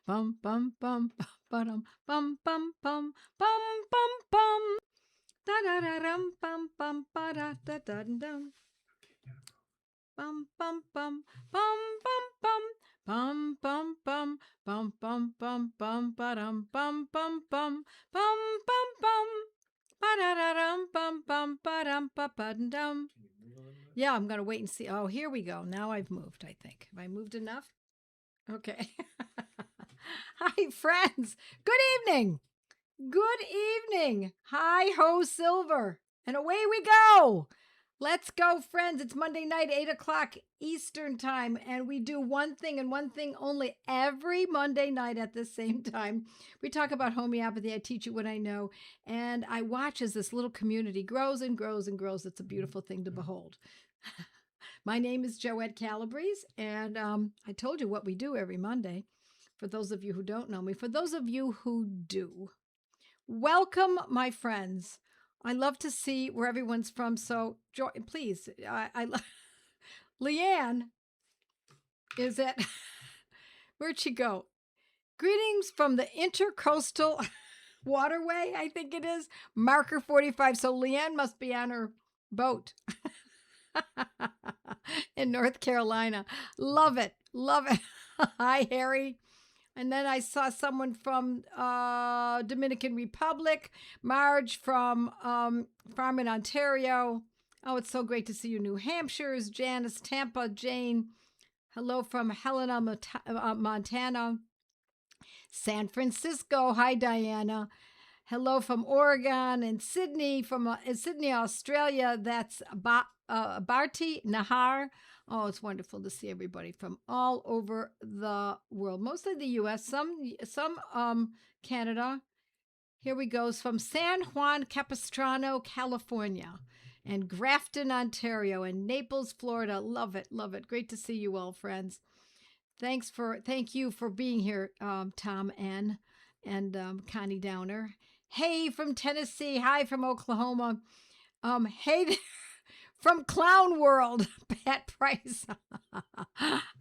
bum bum bum bum bum bum bum bum bum bum da da da dum bum bum ba da da da dum bum bum bum bum bum bum bum bum bum bum bum bum ba dum bum bum bum bum bum bum ba da da dum bum bum ba dum ba ba dum. Yeah, I'm gonna wait and see. Oh, here we go. Now I've moved, I think. Have I moved enough? Okay. Hi, friends. Good evening. Good evening. Hi ho, Silver. And away we go. Let's go, friends. It's Monday night, 8 o'clock Eastern time, and we do one thing and one thing only every Monday night at the same time. We talk about homeopathy. I teach you what I know, and I watch as this little community grows and grows and grows. It's a beautiful thing to behold. My name is Joette Calabrese, and I told you what we do every Monday. For those of you who don't know me, for those of you who do, welcome, my friends. I love to see where everyone's from. So, please, Leanne is at, where'd she go? Greetings from the Intercoastal Waterway, I think it is, marker 45. So, Leanne must be on her boat in North Carolina. Love it. Love it. Hi, Harry. And then I saw someone from Dominican Republic, Marge from Farm in Ontario. Oh, it's so great to see you, New Hampshire's, Janice, Tampa, Jane. Hello from Helena, Montana. San Francisco. Hi, Diana. Hello from Oregon and Sydney, from Sydney, Australia. That's Barty Nahar. Oh, it's wonderful to see everybody from all over the world, mostly the U.S., some Canada. Here we go, from San Juan Capistrano, California, and Grafton, Ontario, and Naples, Florida. Love it, love it. Great to see you all, friends. Thank you for being here, Tom N. and Connie Downer. Hey from Tennessee. Hi from Oklahoma. Hey there. From Clown World, Pat Price.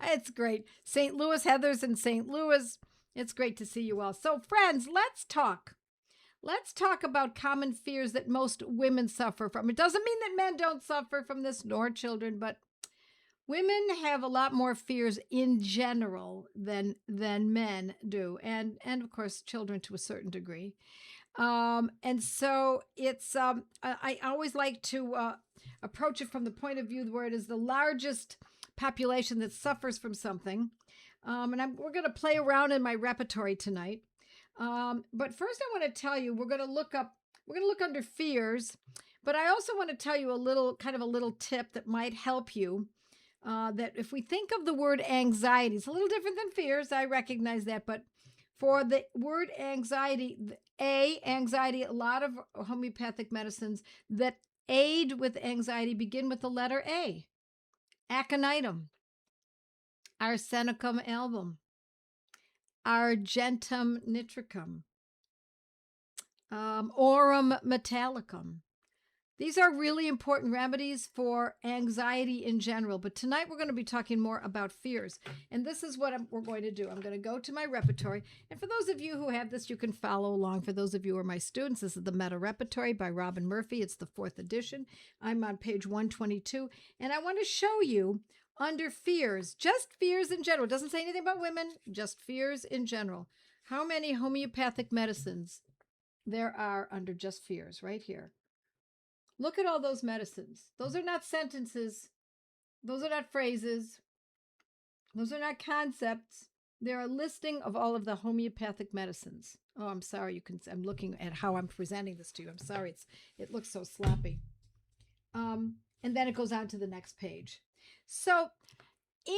It's great. St. Louis, Heather's in St. Louis. It's great to see you all. So, friends, let's talk. Let's talk about common fears that most women suffer from. It doesn't mean that men don't suffer from this, nor children, but women have a lot more fears in general than men do, and of course, children to a certain degree. And so it's I always like to approach it from the point of view where it is the largest population that suffers from something. And we're going to play around in my repertory tonight. But first I want to tell you, we're going to look under fears, but I also want to tell you a little tip that might help you. That if we think of the word anxiety, it's a little different than fears. I recognize that, but for the word anxiety, a lot of homeopathic medicines that aid with anxiety begin with the letter A. Aconitum, Arsenicum album, Argentum nitricum, Aurum metallicum. These are really important remedies for anxiety in general. But tonight we're going to be talking more about fears. And this is what we're going to do. I'm going to go to my repertory. And for those of you who have this, you can follow along. For those of you who are my students, this is the Meta Repertory by Robin Murphy. It's the 4th edition. I'm on page 122. And I want to show you under fears, just fears in general. It doesn't say anything about women, just fears in general. How many homeopathic medicines there are under just fears right here. Look at all those medicines. Those are not sentences. Those are not phrases. Those are not concepts. They're a listing of all of the homeopathic medicines. Oh, I'm sorry. I'm looking at how I'm presenting this to you. I'm sorry. It looks so sloppy. And then it goes on to the next page. So in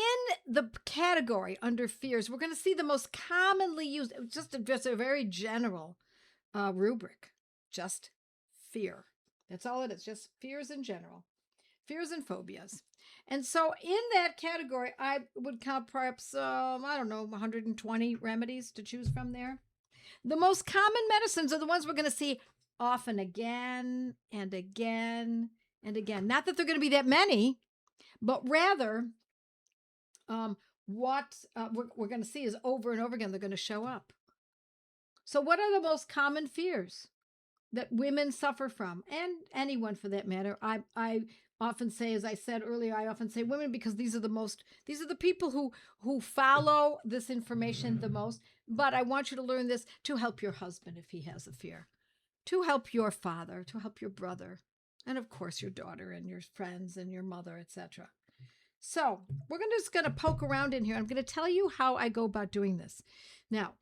the category under fears, we're going to see the most commonly used, just a very general rubric, just fear. That's all it is, just fears in general, fears and phobias. And so in that category, I would count perhaps, 120 remedies to choose from there. The most common medicines are the ones we're going to see often again and again and again. Not that they're going to be that many, but rather what we're going to see is over and over again, they're going to show up. So what are the most common fears that women suffer from, and anyone for that matter? I often say, as I said earlier, I often say women because these are the people who follow this information the most. But I want you to learn this to help your husband if he has a fear, to help your father, to help your brother, and of course your daughter and your friends and your mother, etc. So we're just going to poke around in here. I'm going to tell you how I go about doing this. Now,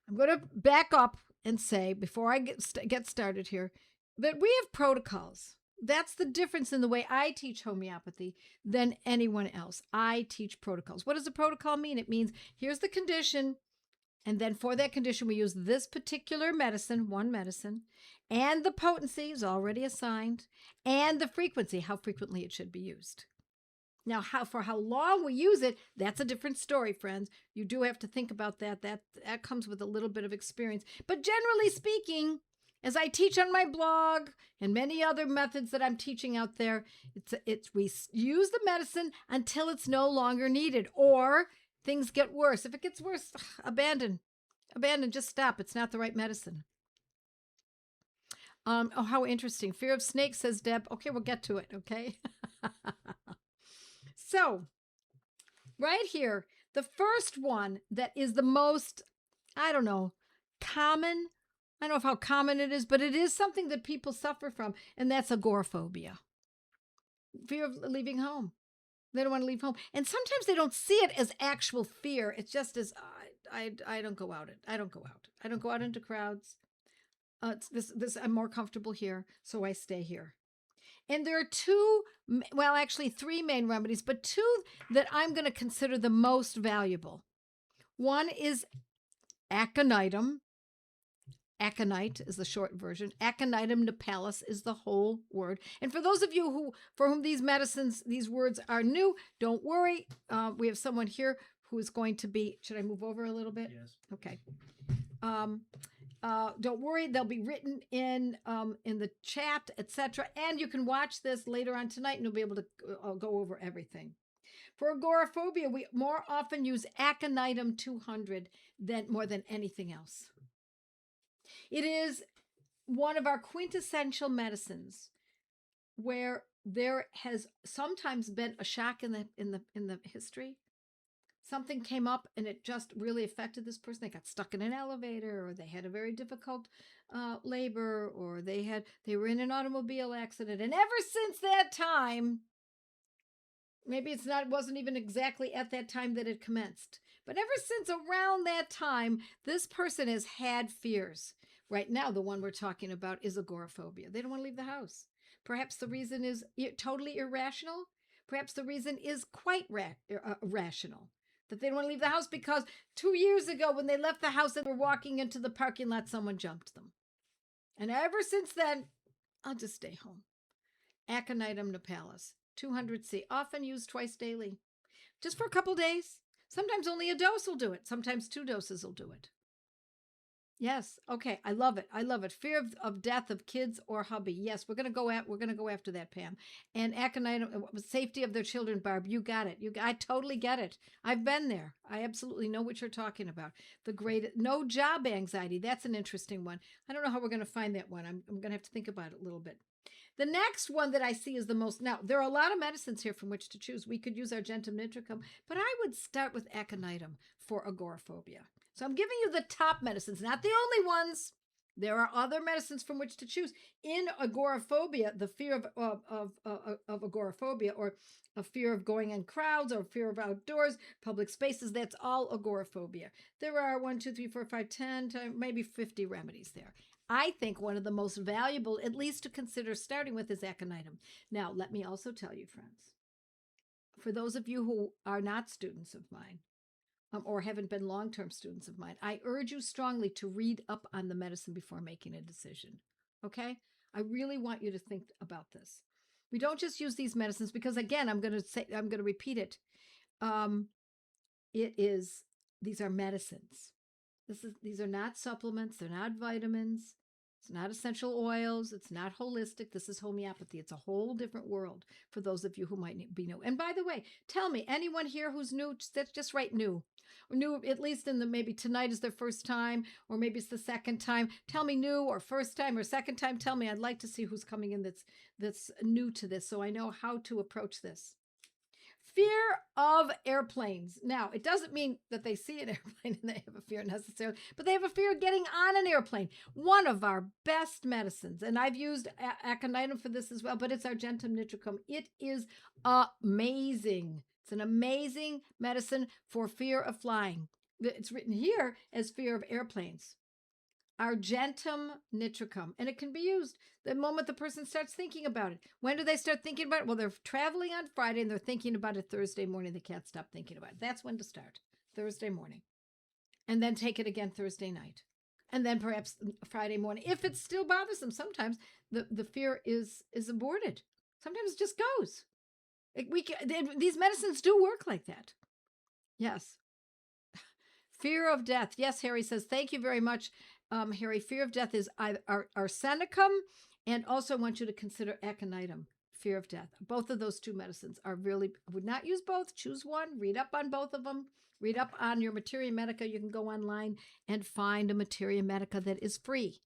I'm going to back up and say, before I get started here, that we have protocols. That's the difference in the way I teach homeopathy than anyone else. I teach protocols. What does a protocol mean? It means here's the condition, and then for that condition, we use this particular medicine, one medicine, and the potency is already assigned, and the frequency, how frequently it should be used. Now, for how long we use it, that's a different story, friends. You do have to think about that. That comes with a little bit of experience. But generally speaking, as I teach on my blog and many other methods that I'm teaching out there, we use the medicine until it's no longer needed, or things get worse. If it gets worse, abandon, just stop. It's not the right medicine. Oh, how interesting. Fear of snakes, says Deb. Okay, we'll get to it, okay? So, right here, the first one that is the most, I don't know, common. I don't know how common it is, but it is something that people suffer from, and that's agoraphobia. Fear of leaving home. They don't want to leave home. And sometimes they don't see it as actual fear. It's just as, I don't go out. I don't go out. I don't go out into crowds. I'm more comfortable here, so I stay here. And there are actually three main remedies, but two that I'm going to consider the most valuable. One is aconitum. Aconite is the short version. Aconitum nipalis is the whole word. And for those of you for whom these words are new, don't worry. We have someone here who is going to be, should I move over a little bit? Yes. Okay. Don't worry, they'll be written in the chat, etc. And you can watch this later on tonight, and you'll be able to go over everything. For agoraphobia, we more often use aconitum 200 more than anything else. It is one of our quintessential medicines, where there has sometimes been a shock in the history. Something came up and it just really affected this person. They got stuck in an elevator, or they had a very difficult labor, or they were in an automobile accident. And ever since that time, maybe it wasn't even exactly at that time that it commenced, but ever since around that time, this person has had fears. Right now, the one we're talking about is agoraphobia. They don't want to leave the house. Perhaps the reason is totally irrational. Perhaps the reason is quite rational. That they don't want to leave the house because 2 years ago, when they left the house and were walking into the parking lot, someone jumped them. And ever since then, I'll just stay home. Aconitum nipalis, 200C, often used twice daily, just for a couple days. Sometimes only a dose will do it. Sometimes 2 doses will do it. Yes. Okay. I love it. I love it. Fear of death of kids or hubby. Yes, we're gonna go after that, Pam. And aconitum, safety of their children, Barb. You got it. I totally get it. I've been there. I absolutely know what you're talking about. No job anxiety. That's an interesting one. I don't know how we're gonna find that one. I'm gonna have to think about it a little bit. The next one that I see is the most. Now, there are a lot of medicines here from which to choose. We could use argentum nitricum, but I would start with aconitum for agoraphobia. So I'm giving you the top medicines, not the only ones. There are other medicines from which to choose. In agoraphobia, the fear of agoraphobia, or a fear of going in crowds, or fear of outdoors, public spaces, that's all agoraphobia. There are 1, 2, 3, 4, 5, 10, maybe 50 remedies there. I think one of the most valuable, at least to consider starting with, is aconitum. Now, let me also tell you, friends, for those of you who are not students of mine, or haven't been long-term students of mine, I urge you strongly to read up on the medicine before making a decision. Okay? I really want you to think about this. We don't just use these medicines because, again, I'm going to repeat it. These are medicines. These are not supplements. They're not vitamins. It's not essential oils. It's not holistic. This is homeopathy. It's a whole different world for those of you who might be new. And by the way, tell me, anyone here who's new, just write new. Or new, at least in the, maybe tonight is their first time, or maybe it's the second time. Tell me new or first time or second time. Tell me. I'd like to see who's coming in that's new to this so I know how to approach this. Fear of airplanes. Now, it doesn't mean that they see an airplane and they have a fear necessarily, but they have a fear of getting on an airplane. One of our best medicines, and I've used aconitum for this as well, but it's Argentum nitricum. It is amazing. It's an amazing medicine for fear of flying. It's written here as fear of airplanes. Argentum nitricum. And it can be used the moment the person starts thinking about it. When do they start thinking about it? Well, they're traveling on Friday and they're thinking about it Thursday morning. They can't stop thinking about it. That's when to start. Thursday morning. And then take it again Thursday night. And then perhaps Friday morning. If it still bothers them, sometimes the fear is aborted. Sometimes it just goes. These medicines do work like that. Yes. Fear of death. Yes, Harry says, thank you very much, Harry. Fear of death is arsenicum, and also want you to consider aconitum, fear of death. Both of those two medicines are really, I would not use both. Choose one. Read up on both of them. Read up on your Materia Medica. You can go online and find a Materia Medica that is free.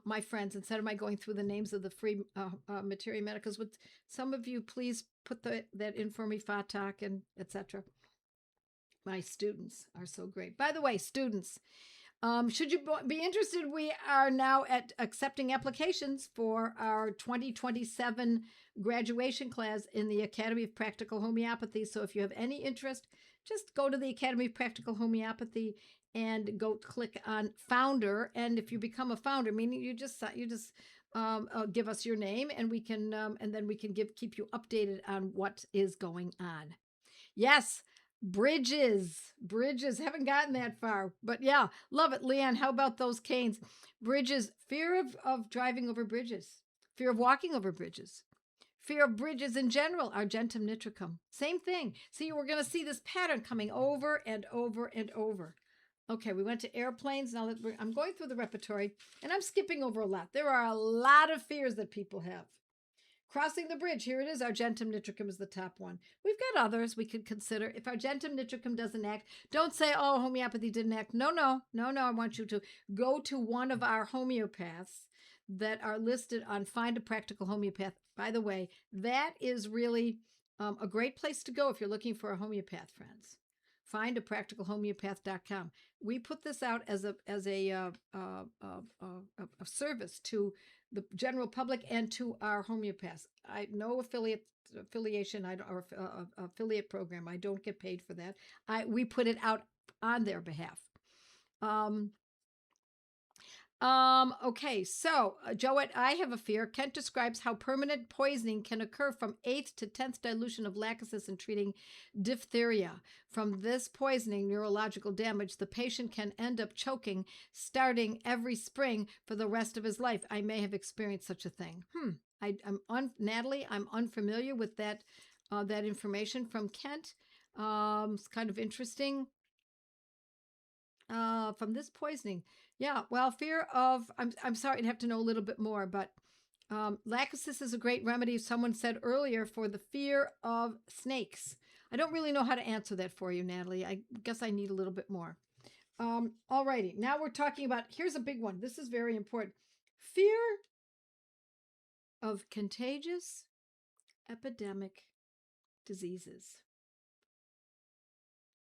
My friends, instead of my going through the names of the free Materia Medicas, would some of you please put that in for me, Fatak and etc. My students are so great. By the way, students, should you be interested, we are now accepting applications for our 2027 graduation class in the Academy of Practical Homeopathy. So if you have any interest, just go to the Academy of Practical Homeopathy and go click on founder. And if you become a founder, meaning you just give us your name, and we can and then we can keep you updated on what is going on. Yes. Bridges, haven't gotten that far, but yeah, love it. Leanne, how about those canes? Bridges, fear of driving over bridges, fear of walking over bridges, fear of bridges in general, Argentum nitricum. Same thing. See, we're going to see this pattern coming over and over and over. Okay, we went to airplanes. Now I'm going through the repertory, and I'm skipping over a lot. There are a lot of fears that people have. Crossing the bridge, here it is. Argentum nitricum is the top one. We've got others we could consider. If Argentum nitricum doesn't act, don't say, oh, homeopathy didn't act. No. I want you to go to one of our homeopaths that are listed on Find a Practical Homeopath. By the way, that is really a great place to go if you're looking for a homeopath, friends. Findapracticalhomeopath.com. We put this out as a service to the general public and to our homeopaths. No affiliation, or affiliate program. I don't get paid for that. We put it out on their behalf. Okay, so Joette, I have a fear. Kent describes how permanent poisoning can occur from 8th to 10th dilution of lachesis in treating diphtheria. From this poisoning, neurological damage, the patient can end up choking starting every spring for the rest of his life. I may have experienced such a thing. Natalie, I'm unfamiliar with that information from Kent. It's kind of interesting. From this poisoning. Yeah, well, fear of, I'm sorry, I'd have to know a little bit more, but lachesis is a great remedy, someone said earlier, for the fear of snakes. I don't really know how to answer that for you, Natalie. I guess I need a little bit more. All righty, now we're talking about, here's a big one. This is very important. Fear of contagious epidemic diseases.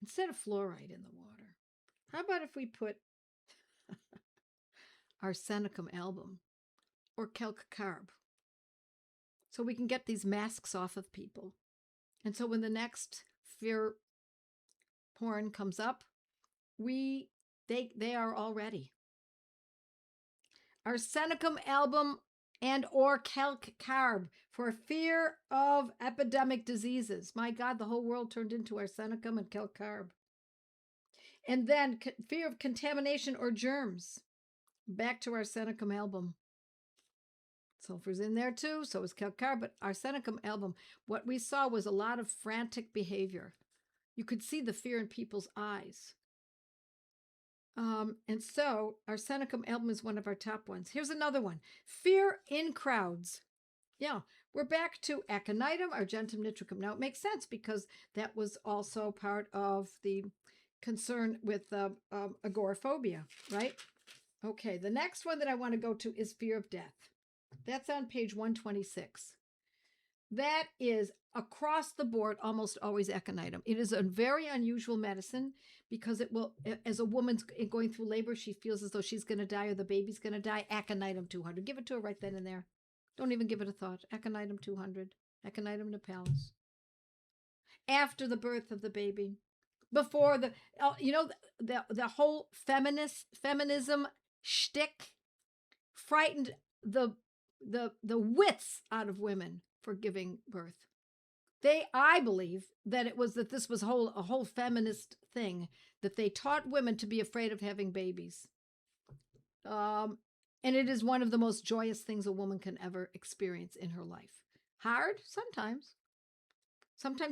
Instead of fluoride in the water, how about if we put arsenicum album or calc carb, so we can get these masks off of people? And so when the next fear porn comes up, they are all ready. Arsenicum album and or calc carb for fear of epidemic diseases. My God, the whole world turned into arsenicum and calc carb. And then fear of contamination or germs. Back to arsenicum album. Sulfur's in there too, so is calc carb, but arsenicum album. What we saw was a lot of frantic behavior. You could see the fear in people's eyes. And so Arsenicum album is one of our top ones. Here's another one. Fear in crowds. Yeah, we're back to aconitum, argentum nitricum. Now it makes sense because that was also part of the concern with agoraphobia, right? Okay, the next one that I want to go to is fear of death. That's on page 126. That is across the board, almost always aconitum. It is a very unusual medicine because it will, as a woman's going through labor, she feels as though she's going to die or the baby's going to die. Aconitum 200. Give it to her right then and there. Don't even give it a thought. Aconitum 200. Aconitum Napellus. After the birth of the baby. Before the whole feminism shtick frightened the wits out of women for giving birth. I believe that this was a whole feminist thing, that they taught women to be afraid of having babies. And it is one of the most joyous things a woman can ever experience in her life. Hard? Sometimes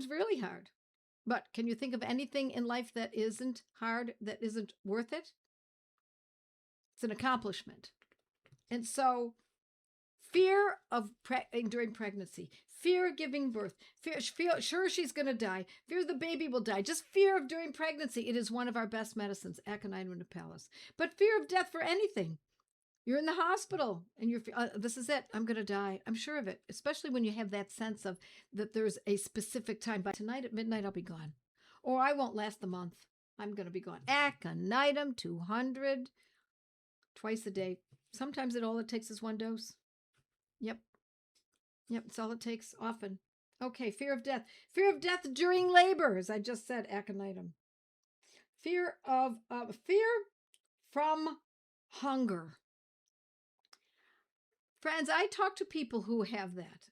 really hard. But can you think of anything in life that isn't hard, that isn't worth it? It's an accomplishment. And so fear of during pregnancy, fear of giving birth, fear sure she's going to die, fear the baby will die, just fear of during pregnancy. It is one of our best medicines, aconitum Napellus. But fear of death for anything. You're in the hospital and this is it. I'm going to die. I'm sure of it, especially when you have that sense of that there's a specific time. By tonight at midnight, I'll be gone. Or I won't last the month. I'm going to be gone. Aconitum 200 twice a day. Sometimes all it takes is one dose. Yep, it's all it takes often. Okay, fear of death. Fear of death during labor, as I just said, aconitum. Fear from hunger. Friends, I talk to people who have that,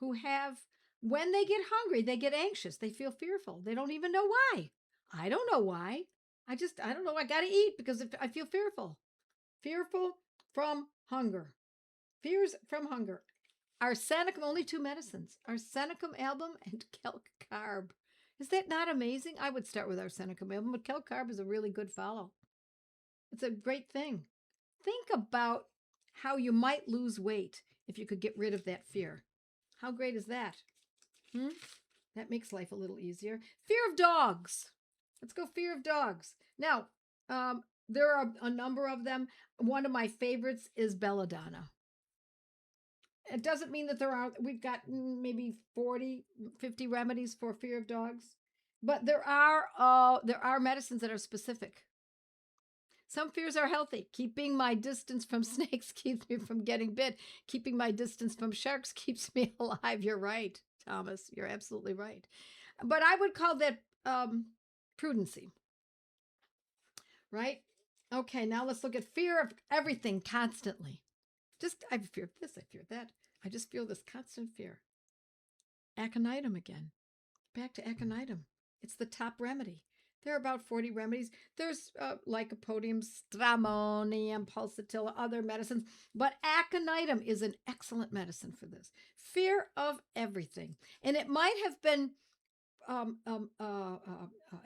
when they get hungry, they get anxious. They feel fearful. They don't even know why. I don't know why. I don't know. I got to eat because I feel fearful. Fearful from hunger. Fears from hunger. Arsenicum, only 2 medicines. Arsenicum album and kelp carb. Is that not amazing? I would start with arsenicum album, but kelp carb is a really good follow. It's a great thing. Think about how you might lose weight if you could get rid of that fear. How great is that? That makes life a little easier. Fear of dogs. Let's go fear of dogs. Now, there are a number of them. One of my favorites is belladonna. It doesn't mean that we've got maybe 40, 50 remedies for fear of dogs, but there are medicines that are specific. Some fears are healthy. Keeping my distance from snakes keeps me from getting bit. Keeping my distance from sharks keeps me alive. You're right, Thomas. You're absolutely right. But I would call that prudency. Right? Okay, now let's look at fear of everything constantly. I fear this, I fear that. I just feel this constant fear. Aconitum again. Back to aconitum. It's the top remedy. There are about 40 remedies. There's lycopodium, stramonium, pulsatilla, other medicines. But aconitum is an excellent medicine for this. Fear of everything. And it might have been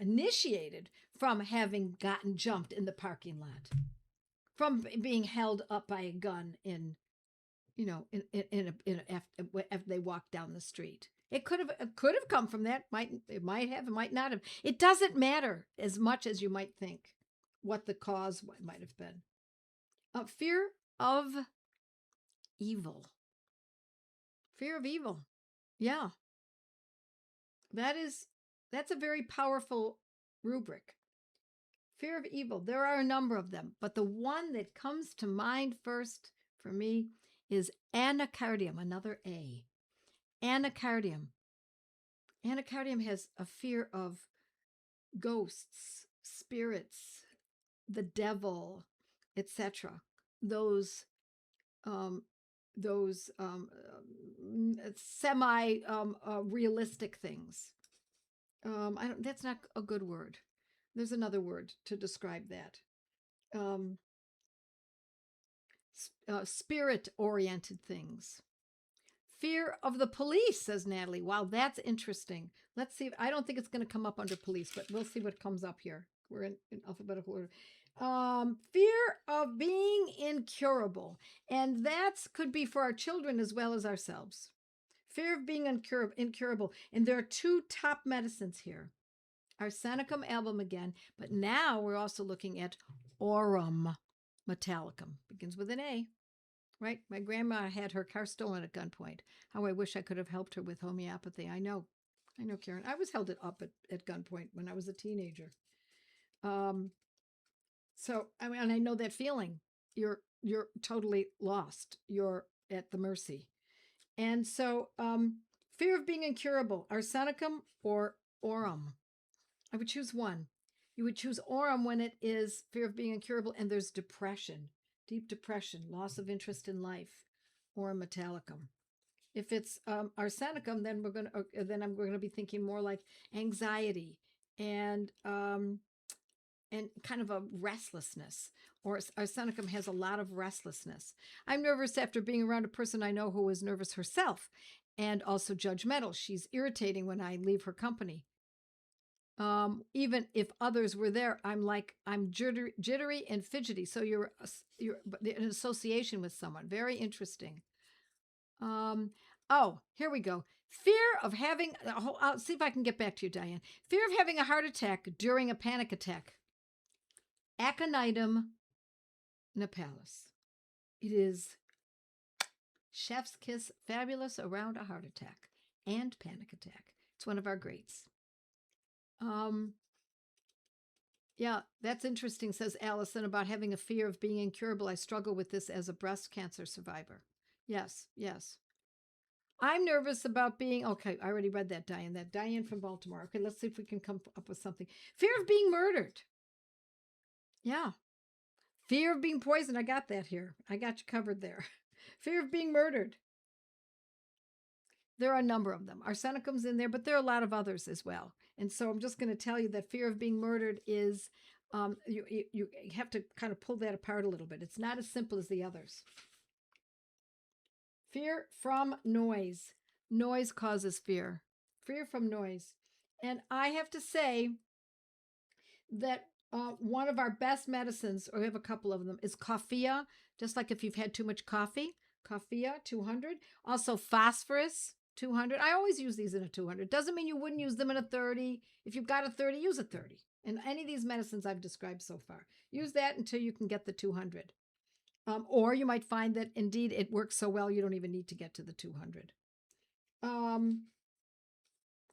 initiated from having gotten jumped in the parking lot, from being held up by a gun after they walked down the street. It could have come from that. It might have, it might not have. It doesn't matter as much as you might think what the cause might have been. Fear of evil. Fear of evil. Yeah. That's a very powerful rubric. Fear of evil. There are a number of them, but the one that comes to mind first for me is anacardium, another A. Anacardium. Anacardium has a fear of ghosts, spirits, the devil, etc. Those semi realistic things. That's not a good word. There's another word to describe that. Spirit-oriented things. Fear of the police, says Natalie. Wow, that's interesting. Let's see. I don't think it's going to come up under police, but we'll see what comes up here. We're in alphabetical order. Fear of being incurable. And that could be for our children as well as ourselves. Fear of being incurable. And there are two top medicines here. Arsenicum album again, but now we're also looking at aurum metallicum. Begins with an A, right? My grandma had her car stolen at gunpoint. How I wish I could have helped her with homeopathy. I know, Karen. I was held up at gunpoint when I was a teenager. So I mean, and I know that feeling. You're totally lost. You're at the mercy. And so, fear of being incurable, arsenicum or aurum. I would choose one. You would choose aurum when it is fear of being incurable and there's depression, deep depression, loss of interest in life, aurum metallicum. If it's arsenicum, then I'm going to be thinking more like anxiety and kind of a restlessness. Or arsenicum has a lot of restlessness. I'm nervous after being around a person I know who is nervous herself and also judgmental. She's irritating when I leave her company. Even if others were there, I'm jittery and fidgety. So you're in association with someone. Very interesting. Oh, here we go. Fear of having, I'll see if I can get back to you, Diane. Fear of having a heart attack during a panic attack. Aconitum napellus. It is chef's kiss, fabulous around a heart attack and panic attack. It's one of our greats. Yeah, that's interesting, says Allison, about having a fear of being incurable. I struggle with this as a breast cancer survivor. Yes. I'm nervous about being, okay, I already read that, Diane. That Diane from Baltimore. Okay, let's see if we can come up with something. Fear of being murdered. Yeah. Fear of being poisoned. I got that here. I got you covered there. Fear of being murdered. There are a number of them. Arsenicum's in there, but there are a lot of others as well. And so I'm just going to tell you that fear of being murdered is, you have to kind of pull that apart a little bit. It's not as simple as the others. Fear from noise. Noise causes fear. Fear from noise. And I have to say that one of our best medicines, or we have a couple of them, is coffea, just like if you've had too much coffee. Coffea, 200. Also phosphorus, 200. I always use these in a 200. Doesn't mean you wouldn't use them in a 30. If you've got a 30, use a 30. And any of these medicines I've described so far, use that until you can get the 200. Or you might find that indeed it works so well you don't even need to get to the 200.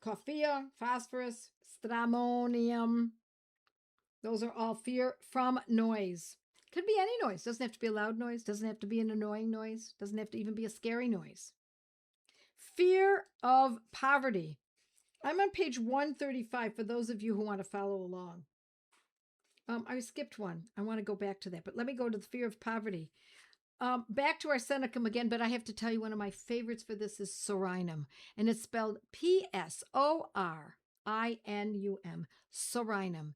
Coffea, phosphorus, stramonium. Those are all fear from noise. Could be any noise. Doesn't have to be a loud noise. Doesn't have to be an annoying noise. Doesn't have to even be a scary noise. Fear of poverty. I'm on page 135 for those of you who want to follow along. I skipped one. I want to go back to that, but let me go to the fear of poverty. Back to arsenicum again, but I have to tell you one of my favorites for this is sorinum, and it's spelled P-S-O-R-I-N-U-M, sorinum.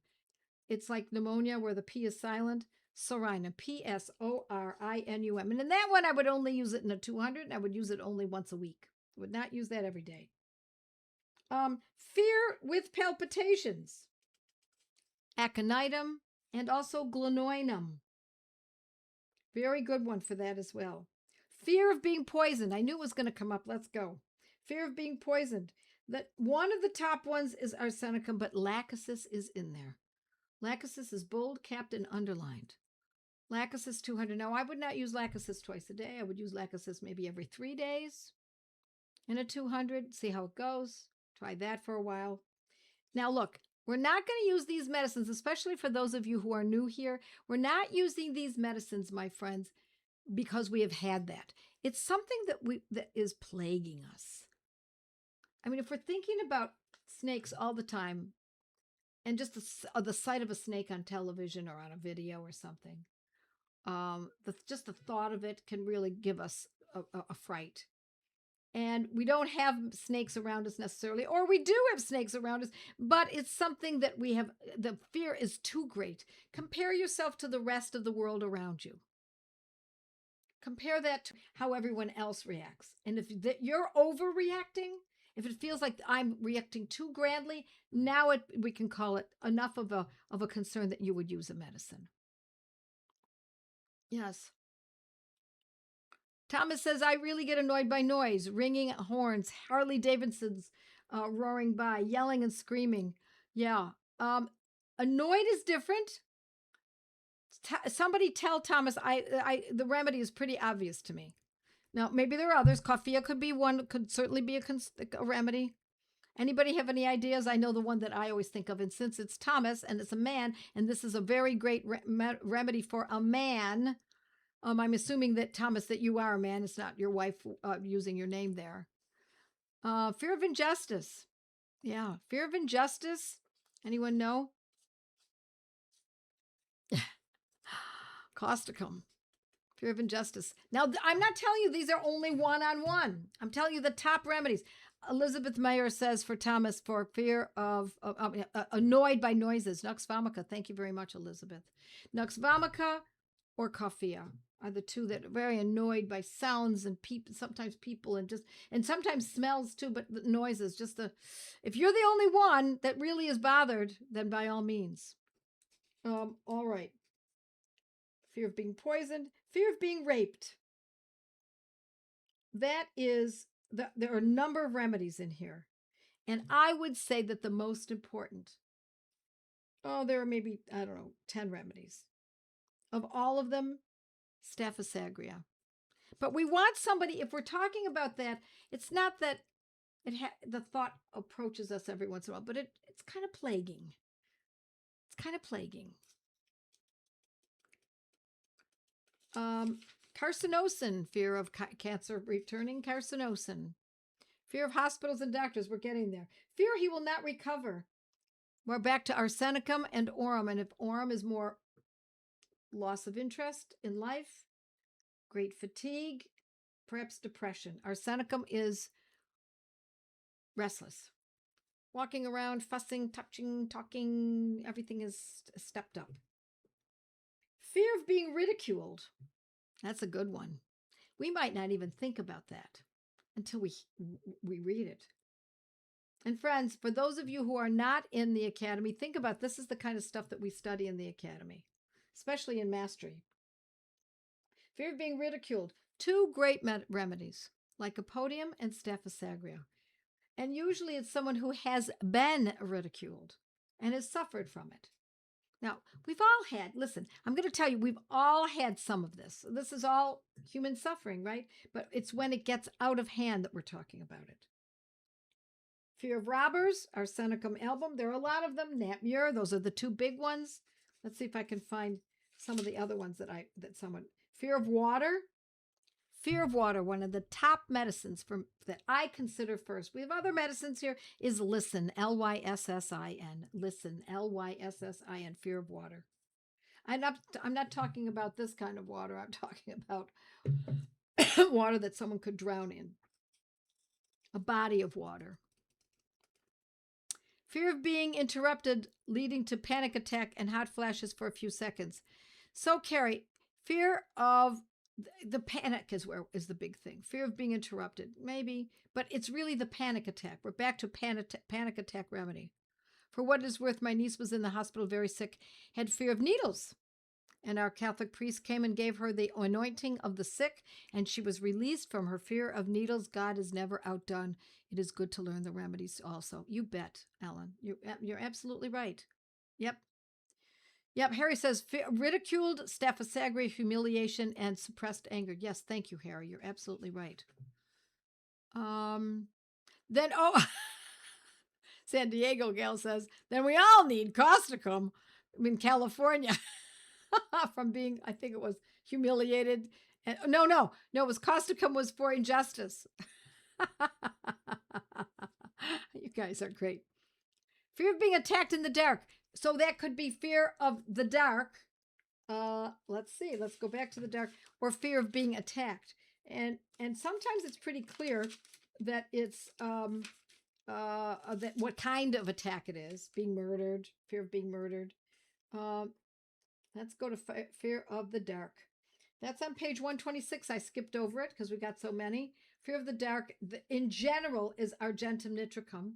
It's like pneumonia where the P is silent. Sorinum, P-S-O-R-I-N-U-M. And in that one, I would only use it in a 200, and I would use it only once a week. I would not use that every day. Fear with palpitations. Aconitum and also glenoinum. Very good one for that as well. Fear of being poisoned. I knew it was going to come up. Let's go. Fear of being poisoned. One of the top ones is arsenicum, but lachesis is in there. Lachesis is bold, capped, and underlined. Lachesis 200. Now, I would not use lachesis twice a day. I would use lachesis maybe every 3 days in a 200. See how it goes. Try that for a while. Now, look, we're not going to use these medicines, especially for those of you who are new here. We're not using these medicines, my friends, because we have had that. It's something that is plaguing us. I mean, if we're thinking about snakes all the time, and just the sight of a snake on television or on a video or something, just the thought of it can really give us a fright. And we don't have snakes around us necessarily, or we do have snakes around us, but it's something that we have, the fear is too great. Compare yourself to the rest of the world around you. Compare that to how everyone else reacts. And if you're overreacting, if it feels like I'm reacting too grandly, now we can call it enough of a concern that you would use a medicine. Yes. Thomas says, I really get annoyed by noise, ringing horns, Harley Davidson's roaring by, yelling and screaming. Yeah. Annoyed is different. Somebody tell Thomas, the remedy is pretty obvious to me. Now, maybe there are others. Coffee could be one, could certainly be a remedy. Anybody have any ideas? I know the one that I always think of. And since it's Thomas and it's a man, and this is a very great remedy for a man, I'm assuming that, Thomas, that you are a man. It's not your wife using your name there. Fear of injustice. Yeah, fear of injustice. Anyone know? Causticum. Fear of injustice. Now, I'm not telling you these are only one-on-one. I'm telling you the top remedies. Elizabeth Mayer says for Thomas, for fear of annoyed by noises. Nux vomica. Thank you very much, Elizabeth. Nux vomica or coffea are the two that are very annoyed by sounds and sometimes people and sometimes smells too, but the noises. If you're the only one that really is bothered, then by all means. All right. Fear of being poisoned, fear of being raped. There are a number of remedies in here. And I would say that the most important, there are maybe, 10 remedies. Of all of them, staphysagria. But we want somebody, if we're talking about that, it's not that the thought approaches us every once in a while, but it's kind of plaguing. It's kind of plaguing. Carcinosin, fear of cancer returning, carcinosin. Fear of hospitals and doctors, we're getting there. Fear he will not recover. We're back to arsenicum and aurum, and if aurum is more loss of interest in life, great fatigue, perhaps depression. Arsenicum is restless. Walking around, fussing, touching, talking, everything is stepped up. Fear of being ridiculed. That's a good one. We might not even think about that until we read it. And friends, for those of you who are not in the academy, think about this is the kind of stuff that we study in the academy, especially in mastery. Fear of being ridiculed. Two great remedies, lycopodium and staphysagria. And usually it's someone who has been ridiculed and has suffered from it. Now, we've all had, listen, I'm going to tell you, we've all had some of this. This is all human suffering, right? But it's when it gets out of hand that we're talking about it. Fear of robbers, arsenicum album. There are a lot of them. Napier, those are the two big ones. Let's see if I can find some of the other ones that someone. Fear of water. Fear of water, one of the top medicines that I consider first. We have other medicines here, is Lyssin, Lyssin. Lyssin, Lyssin, fear of water. I'm not talking about this kind of water. I'm talking about water that someone could drown in. A body of water. Fear of being interrupted, leading to panic attack and hot flashes for a few seconds. So, Carrie, fear of the panic is the big thing. Fear of being interrupted, maybe, but it's really the panic attack. We're back to panic attack remedy. For what it is worth, my niece was in the hospital very sick, had fear of needles. And our Catholic priest came and gave her the anointing of the sick, and she was released from her fear of needles. God is never outdone. It is good to learn the remedies also. You bet, Ellen. You're absolutely right. Yep. Harry says, ridiculed, staphysagria, humiliation, and suppressed anger. Yes, thank you, Harry. You're absolutely right. San Diego gal says, then we all need causticum in California from being, I think it was humiliated. And, no, it was causticum was for injustice. You guys are great. Fear of being attacked in the dark. So that could be fear of the dark. Let's see. Let's go back to the dark. Or fear of being attacked. And sometimes it's pretty clear that it's that what kind of attack it is. Being murdered. Fear of being murdered. Let's go to fear of the dark. That's on page 126. I skipped over it because we got so many. Fear of the dark, in general, is argentum nitricum.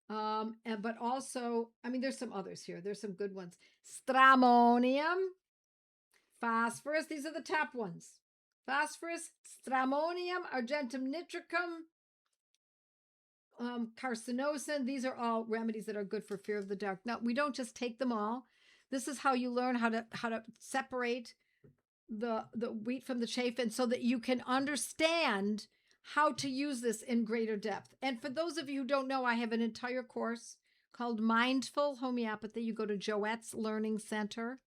But also, there's some others here. There's some good ones. Stramonium, phosphorus. These are the top ones. Phosphorus, stramonium, argentum nitricum, carcinosin. These are all remedies that are good for fear of the dark. Now, we don't just take them all. This is how you learn how to separate the wheat from the chaff, and so that you can understand how to use this in greater depth. And for those of you who don't know, I have an entire course called Mindful Homeopathy. You go to Joette's Learning Center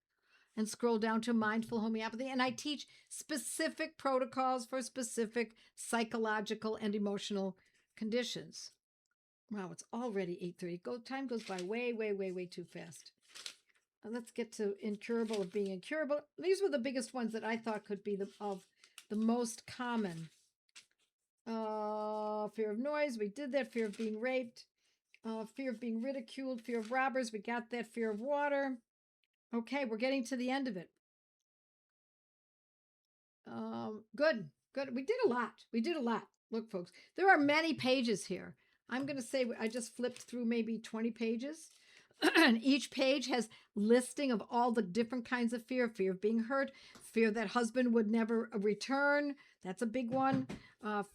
and scroll down to Mindful Homeopathy, and I teach specific protocols for specific psychological and emotional conditions. Wow, it's already 8:30. Time goes by way, way, way, way too fast. Let's get to incurable of being incurable. These were the biggest ones that I thought could be the most common. Fear of noise, we did that. Fear of being raped. Fear of being ridiculed. Fear of robbers, we got that. Fear of water. Okay, we're getting to the end of it. Good. We did a lot. Look, folks, there are many pages here. I'm going to say I just flipped through maybe 20 pages. And each page has listing of all the different kinds of fear. Fear of being hurt, fear that husband would never return. That's a big one.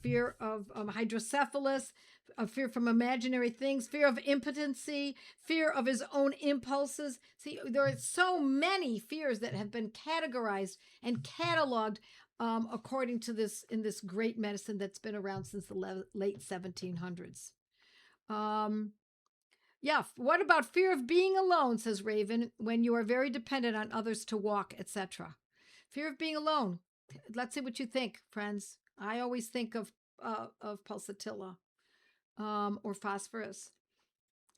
Fear of hydrocephalus, fear from imaginary things, fear of impotency, fear of his own impulses. See, there are so many fears that have been categorized and cataloged according to this, in this great medicine that's been around since the late 1700s. Yeah, what about fear of being alone, says Raven, when you are very dependent on others to walk, etc. Fear of being alone. Let's see what you think, friends. I always think of pulsatilla or phosphorus.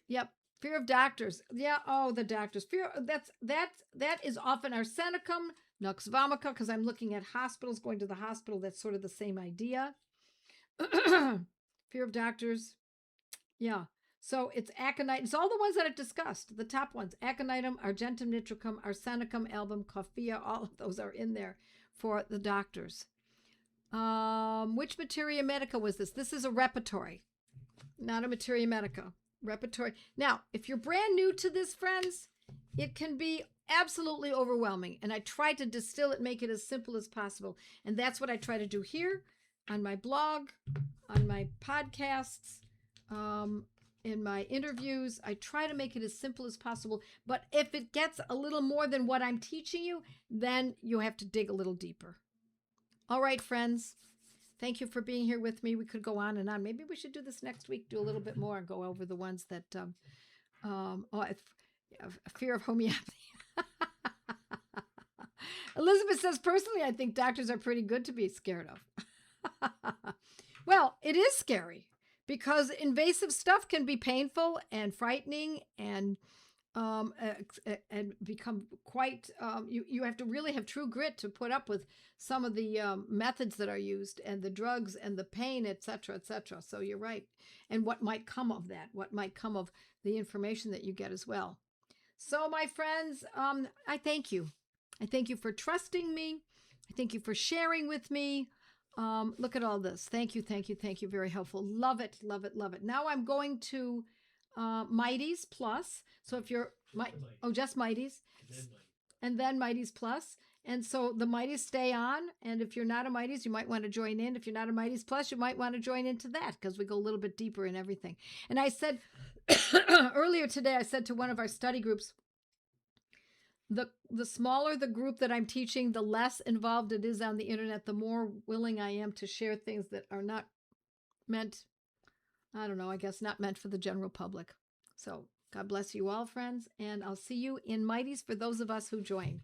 Yep. Fear of doctors. Yeah, the doctors. Fear that is often arsenicum, nux vomica, because I'm looking at hospitals, going to the hospital. That's sort of the same idea. Fear of doctors. Yeah. So it's aconite. It's all the ones that I've discussed, the top ones. Aconitum, argentum nitricum, arsenicum, album, coffea, all of those are in there for the doctors. Which materia medica was this? This is a repertory, not a materia medica. Repertory. Now, if you're brand new to this, friends, it can be absolutely overwhelming. And I try to distill it, make it as simple as possible. And that's what I try to do here on my blog, on my podcasts, in my interviews. I try to make it as simple as possible. But if it gets a little more than what I'm teaching you, then you have to dig a little deeper. All right, friends. Thank you for being here with me. We could go on and on. Maybe we should do this next week, do a little bit more and go over the ones that, fear of homeopathy. Elizabeth says, personally, I think doctors are pretty good to be scared of. Well, it is scary because invasive stuff can be painful and frightening and become quite, you have to really have true grit to put up with some of the methods that are used and the drugs and the pain, etc., etc. So you're right. And what might come of that, what might come of the information that you get as well. So my friends, I thank you. I thank you for trusting me. I thank you for sharing with me. Look at all this. Thank you, thank you, thank you. Very helpful. Love it, love it, love it. Now I'm going to Mighty's Plus. So if you're just Mighty's, and then Mighty's Plus. And so the Mighty's stay on. And if you're not a Mighty's, you might want to join in. If you're not a Mighty's Plus, you might want to join into that because we go a little bit deeper in everything. And I said earlier today, I said to one of our study groups, the smaller the group that I'm teaching, the less involved it is on the internet, the more willing I am to share things that are not meant, I don't know, I guess not meant for the general public. So God bless you all, friends, and I'll see you in Mighty's for those of us who join.